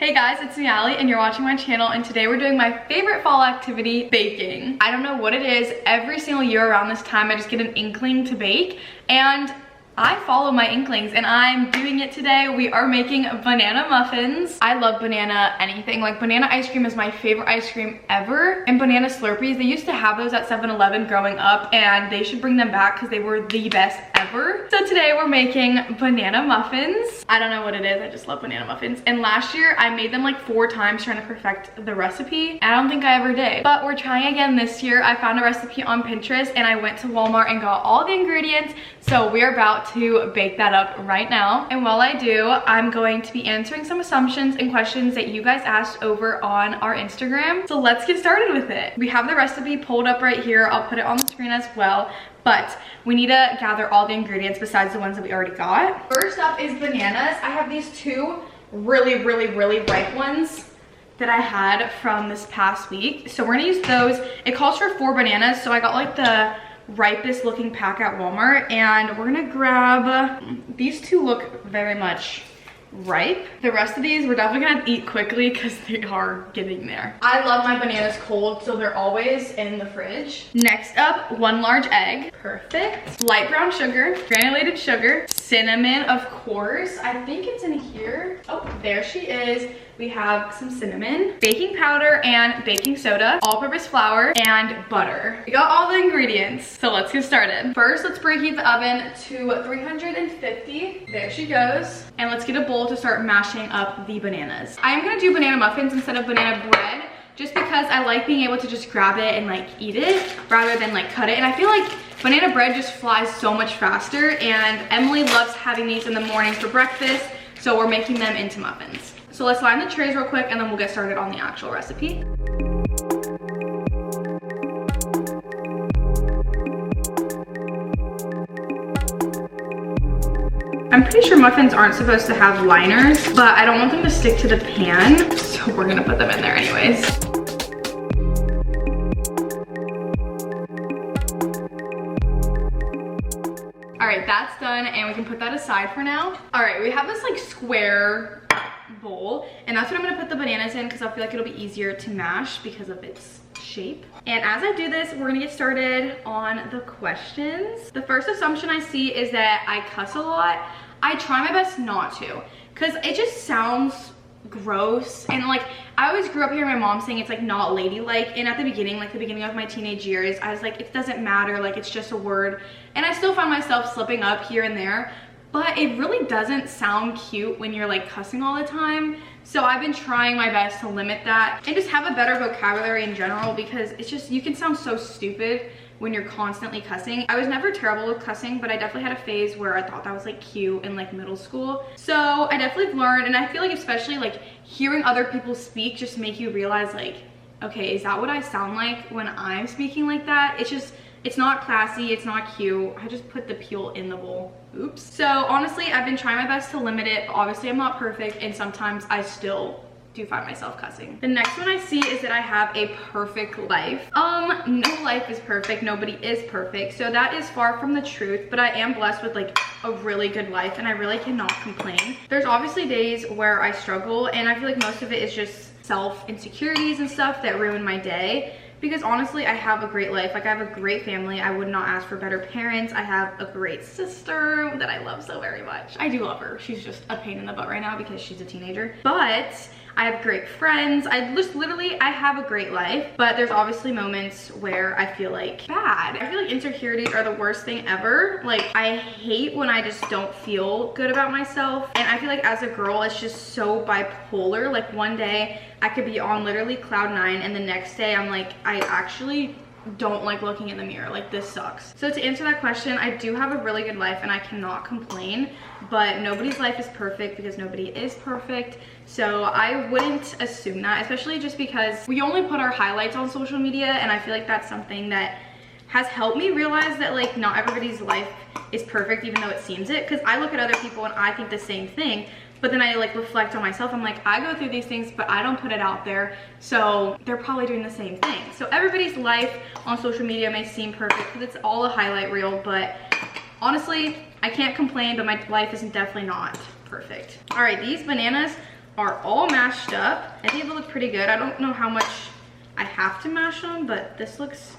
Hey guys, it's me, Allie, and you're watching my channel, and today we're doing my favorite fall activity, baking. I don't know what it is, every single year around this time I just get an inkling to bake, and I follow my inklings and I'm doing it today. We are making banana muffins. I love banana anything. Like, banana ice cream is my favorite ice cream ever. And banana Slurpees, they used to have those at 7-Eleven growing up, and they should bring them back because they were the best ever. So today we're making banana muffins. I don't know what it is, I just love banana muffins. And last year I made them like 4 times trying to perfect the recipe. I don't think I ever did. But we're trying again this year. I found a recipe on Pinterest and I went to Walmart and got all the ingredients. So we're about to bake that up right now. And while I do, I'm going to be answering some assumptions and questions that you guys asked over on our Instagram. So let's get started with it. We have the recipe pulled up right here. I'll put it on the screen as well. But we need to gather all the ingredients besides the ones that we already got. First up is bananas. I have these 2 really ripe ones that I had from this past week. So we're gonna use those. It calls for 4 bananas. So I got like the ripest looking pack at Walmart, and we're gonna grab these 2. Look very much ripe. The rest of these we're definitely gonna eat quickly because they are getting there. I love my bananas cold, so they're always in the fridge. Next up, 1 large egg. Perfect. Light brown sugar, granulated sugar, cinnamon, of course. I think it's in here. Oh, there she is. We have some cinnamon, baking powder and baking soda, all-purpose flour, and butter. We got all the ingredients, so let's get started. First, let's preheat the oven to 350. There she goes. And let's get a bowl to start mashing up the bananas. I am gonna do banana muffins instead of banana bread, just because I like being able to just grab it and like eat it rather than like cut it. And I feel like banana bread just flies so much faster, and Emily loves having these in the morning for breakfast, so we're making them into muffins. So let's line the trays real quick and then we'll get started on the actual recipe. I'm pretty sure muffins aren't supposed to have liners, but I don't want them to stick to the pan, so we're gonna put them in there anyways. All right, that's done, and we can put that aside for now. All right, we have this like square bowl, and that's what I'm gonna put the bananas in because I feel like it'll be easier to mash because of its shape. And as I do this, we're gonna get started on the questions. The first assumption I see is that I cuss a lot. I try my best not to, because it just sounds gross. And like, I always grew up hearing my mom saying it's like not ladylike, and at the beginning, like the beginning of my teenage years, I was like, it doesn't matter, like it's just a word. And I still find myself slipping up here and there, but it really doesn't sound cute when you're like cussing all the time. So I've been trying my best to limit that and just have a better vocabulary in general, because it's just, you can sound so stupid when you're constantly cussing. I was never terrible with cussing, but I definitely had a phase where I thought that was like cute in like middle school. So I definitely learned, and I feel like especially like hearing other people speak just make you realize like, okay, is that what I sound like when I'm speaking like that? It's just, it's not classy, it's not cute. I just put the peel in the bowl. Oops. So honestly, I've been trying my best to limit it. Obviously, I'm not perfect, and sometimes I still do find myself cussing. The next one I see is that I have a perfect life. No life is perfect. Nobody is perfect. So that is far from the truth, but I am blessed with like a really good life, and I really cannot complain. There's obviously days where I struggle, and I feel like most of it is just self-insecurities and stuff that ruin my day. Because honestly, I have a great life. Like, I have a great family. I would not ask for better parents. I have a great sister that I love so very much. I do love her. She's just a pain in the butt right now because she's a teenager. But I have great friends. I just literally, I have a great life. But there's obviously moments where I feel like bad. I feel like insecurities are the worst thing ever. Like, I hate when I just don't feel good about myself. And I feel like as a girl, it's just so bipolar. Like, one day I could be on literally cloud 9, and the next day I'm like, I actually don't like looking in the mirror. Like, this sucks. So to answer that question, I do have a really good life and I cannot complain, but nobody's life is perfect because nobody is perfect. So I wouldn't assume that, especially just because we only put our highlights on social media, and I feel like that's something that has helped me realize that like not everybody's life is perfect, even though it seems it. Because I look at other people and I think the same thing, but then I like reflect on myself. I'm like, I go through these things, but I don't put it out there, so they're probably doing the same thing. So everybody's life on social media may seem perfect because it's all a highlight reel, but honestly, I can't complain, but my life is definitely not perfect. All right, these bananas are all mashed up. I think they look pretty good. I don't know how much I have to mash them, but this looks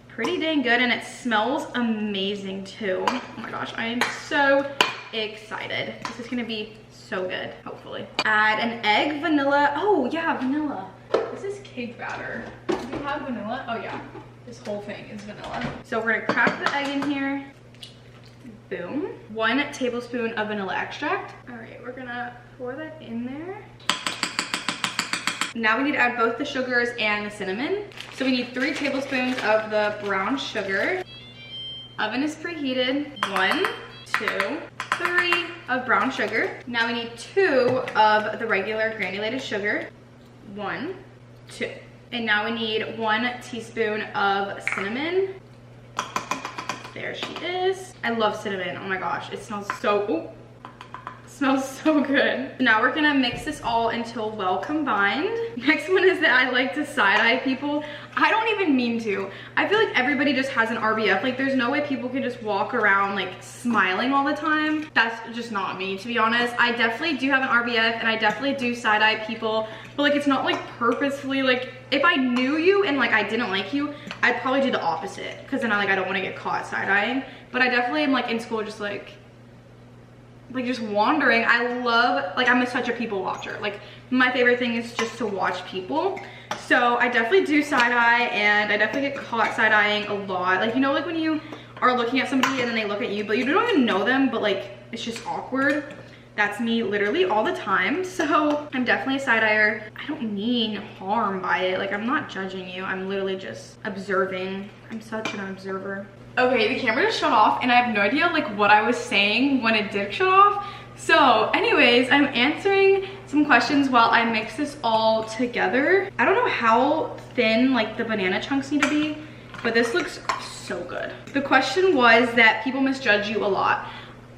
pretty dang good, and it smells amazing too. Oh my gosh, I am so excited. This is gonna be so good, hopefully. Add an egg, vanilla. Oh yeah, vanilla. This is cake batter. Do we have vanilla? Oh yeah, this whole thing is vanilla. So we're gonna crack the egg in here. Boom. 1 tablespoon of vanilla extract. All right, we're gonna pour that in there. Now we need to add both the sugars and the cinnamon. So we need 3 tablespoons of the brown sugar. Oven is preheated. 1, 2, 3 of brown sugar. Now we need 2 of the regular granulated sugar. 1, 2. And now we need 1 teaspoon of cinnamon. There she is. I love cinnamon. Oh my gosh, it smells so, ooh. Smells so good. Now we're gonna mix this all until well combined. Next one is that I like to side-eye people. I don't even mean to. I feel like everybody just has an RBF. Like there's no way people can just walk around like smiling all the time. That's just not me, to be honest. I definitely do have an RBF and I definitely do side-eye people, but like it's not like purposefully. Like if I knew you and like I didn't like you, I'd probably do the opposite, because then I don't want to get caught side-eyeing. But I definitely am like in school just like just wandering. I love, like I'm such a people watcher. Like my favorite thing is just to watch people. So I definitely do side-eye, and I definitely get caught side-eyeing a lot. Like, you know, like when you are looking at somebody and then they look at you, but you don't even know them, but like it's just awkward. That's me literally all the time. So I'm definitely a side-eyer. I don't mean harm by it. Like I'm not judging you. I'm literally just observing. I'm such an observer. Okay, the camera just shut off and I have no idea like what I was saying when it did shut off. So anyways, I'm answering some questions while I mix this all together. I don't know how thin like the banana chunks need to be, but this looks so good. The question was that people misjudge you a lot.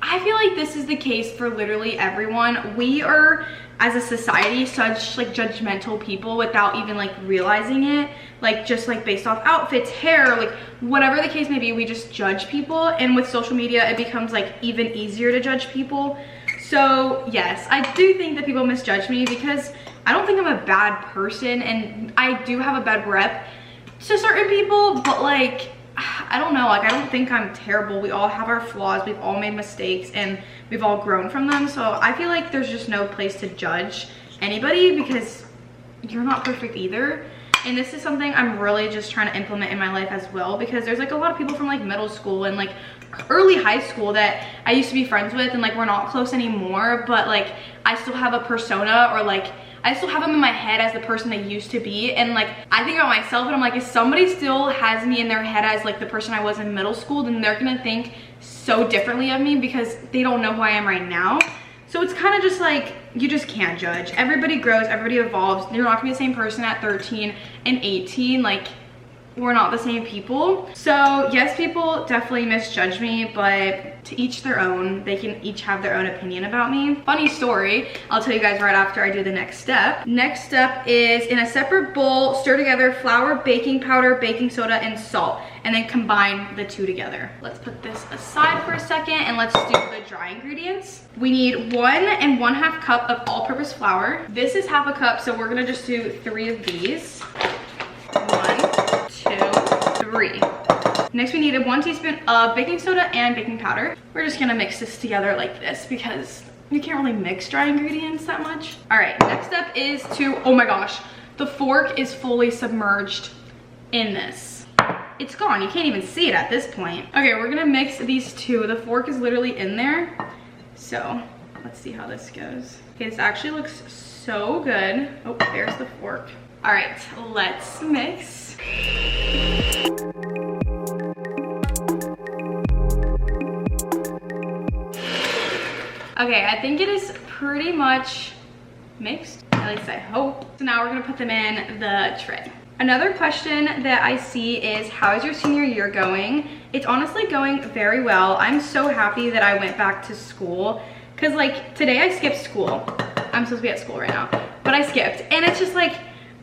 I feel like this is the case for literally everyone. We are, as a society, such like judgmental people without even like realizing it. Like just like based off outfits, hair, like whatever the case may be, we just judge people. And with social media, it becomes like even easier to judge people. So yes, I do think that people misjudge me because I don't think I'm a bad person, and I do have a bad rep to certain people, but like, I don't know, like I don't think I'm terrible. We all have our flaws, we've all made mistakes, and we've all grown from them. So I feel like there's just no place to judge anybody because you're not perfect either. And this is something I'm really just trying to implement in my life as well, because there's like a lot of people from like middle school and like early high school that I used to be friends with, and like we're not close anymore, but like I still have a persona, or like I still have them in my head as the person they used to be. And like I think about myself and I'm like, if somebody still has me in their head as like the person I was in middle school, then they're gonna think so differently of me because they don't know who I am right now. So it's kind of just like, you just can't judge. Everybody grows, everybody evolves. You're not gonna be the same person at 13 and 18. Like, we're not the same people. So yes, people definitely misjudge me, but to each their own. They can each have their own opinion about me. Funny story, I'll tell you guys right after I do the next step. Next step is, in a separate bowl, stir together flour, baking powder, baking soda, and salt, and then combine the two together. Let's put this aside for a second and let's do the dry ingredients. We need 1 1/2 cup of all-purpose flour. This is half a cup, so we're gonna just do 3 of these. 1, 2, 3. Next we need 1 teaspoon of baking soda and baking powder. We're just gonna mix this together like this because you can't really mix dry ingredients that much. All right, next step is to, oh my gosh, the fork is fully submerged in this. It's gone, you can't even see it at this point. Okay, we're gonna mix these two. The fork is literally in there. So let's see how this goes. Okay, this actually looks so good. Oh, there's the fork. All right, let's mix. Okay, I think it is pretty much mixed, at least I hope. So now we're gonna put them in the tray. Another question that I see is, how is your senior year going? It's honestly going very well. I'm so happy that I went back to school, because like today I skipped school. I'm supposed to be at school right now, but I skipped. And it's just like,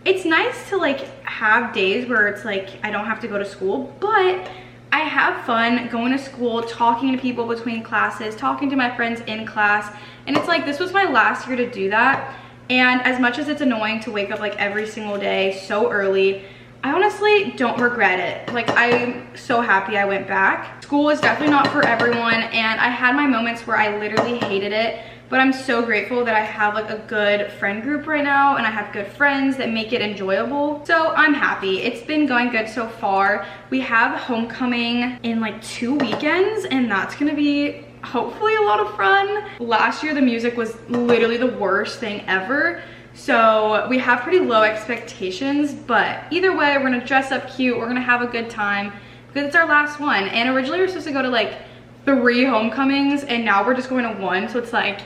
it's nice to like have days where it's like I don't have to go to school, but I have fun going to school, talking to people between classes, talking to my friends in class. And it's like, this was my last year to do that. And as much as it's annoying to wake up like every single day so early, I honestly don't regret it. Like, I'm so happy I went back. School is definitely not for everyone, and I had my moments where I literally hated it, but I'm so grateful that I have like a good friend group right now, and I have good friends that make it enjoyable. So I'm happy. It's been going good so far. We have homecoming in like 2 weekends, and that's gonna be hopefully a lot of fun. Last year the music was literally the worst thing ever, so we have pretty low expectations, but either way we're gonna dress up cute, we're gonna have a good time because it's our last one. And originally we were supposed to go to like 3 homecomings, and now we're just going to 1, so it's like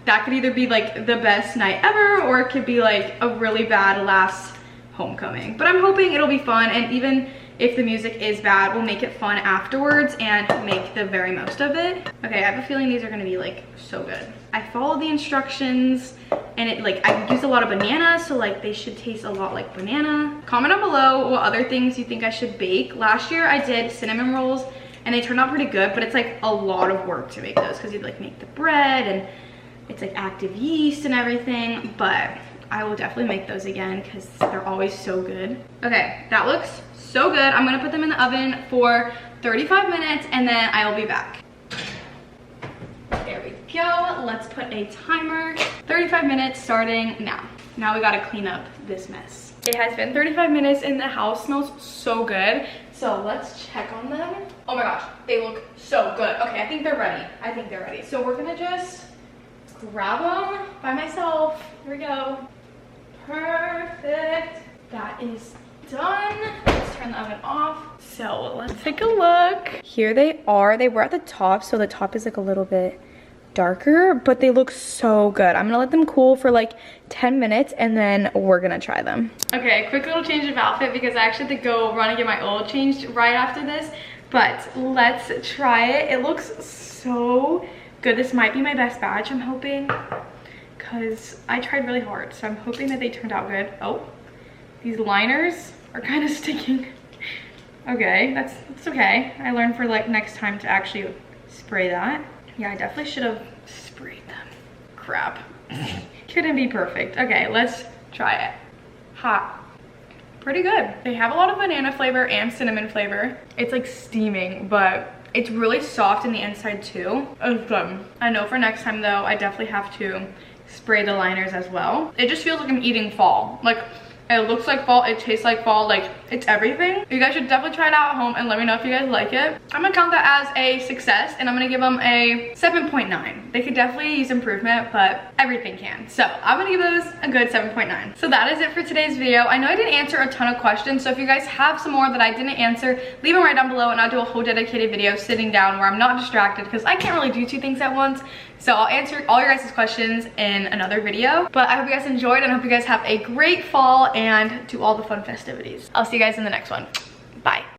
that could either be like the best night ever, or it could be like a really bad last homecoming. But I'm hoping it'll be fun, and even if the music is bad, we'll make it fun afterwards and make the very most of it. Okay, I have a feeling these are gonna be like so good. I followed the instructions, and it like, I used a lot of banana, so like they should taste a lot like banana. Comment down below what other things you think I should bake. Last year I did cinnamon rolls, and they turned out pretty good, but it's like a lot of work to make those because you'd like make the bread, and it's like active yeast and everything. But I will definitely make those again because they're always so good. Okay, that looks so good. I'm gonna put them in the oven for 35 minutes, and then I will be back. There we go. Let's put a timer. 35 minutes starting now. Now we gotta clean up this mess. It has been 35 minutes, and the house smells so good. So let's check on them. Oh my gosh, they look so good. Okay, I think they're ready. I think they're ready. So we're gonna just grab them by myself. Here we go. Perfect. That is done. Let's turn the oven off. So let's take a look. Here they are. They were at the top, so the top is like a little bit darker, but they look so good. I'm gonna let them cool for like 10 minutes, and then we're gonna try them. Okay, quick little change of outfit because I actually have to go run and get my oil changed right after this, but let's try it. It looks so good. This might be my best batch, I'm hoping, because I tried really hard, so I'm hoping that they turned out good. Oh, these liners are kind of sticking. Okay, that's okay. I learned for like next time to actually spray that. Yeah, I definitely should have sprayed them. Crap. Couldn't be perfect. Okay, let's try it. Hot. Pretty good. They have a lot of banana flavor and cinnamon flavor. It's like steaming, but it's really soft in the inside too. It's good. I know for next time though, I definitely have to spray the liners as well. It just feels like I'm eating fall. Like, it looks like fall, it tastes like fall, like it's everything. You guys should definitely try it out at home and let me know if you guys like it. I'm gonna count that as a success, and I'm gonna give them a 7.9. They could definitely use improvement, but everything can. So I'm gonna give those a good 7.9. So that is it for today's video. I know I didn't answer a ton of questions, so if you guys have some more that I didn't answer, leave them right down below, and I'll do a whole dedicated video sitting down where I'm not distracted, because I can't really do 2 things at once. So I'll answer all your guys' questions in another video. But I hope you guys enjoyed, and I hope you guys have a great fall and do all the fun festivities. I'll see you guys in the next one. Bye.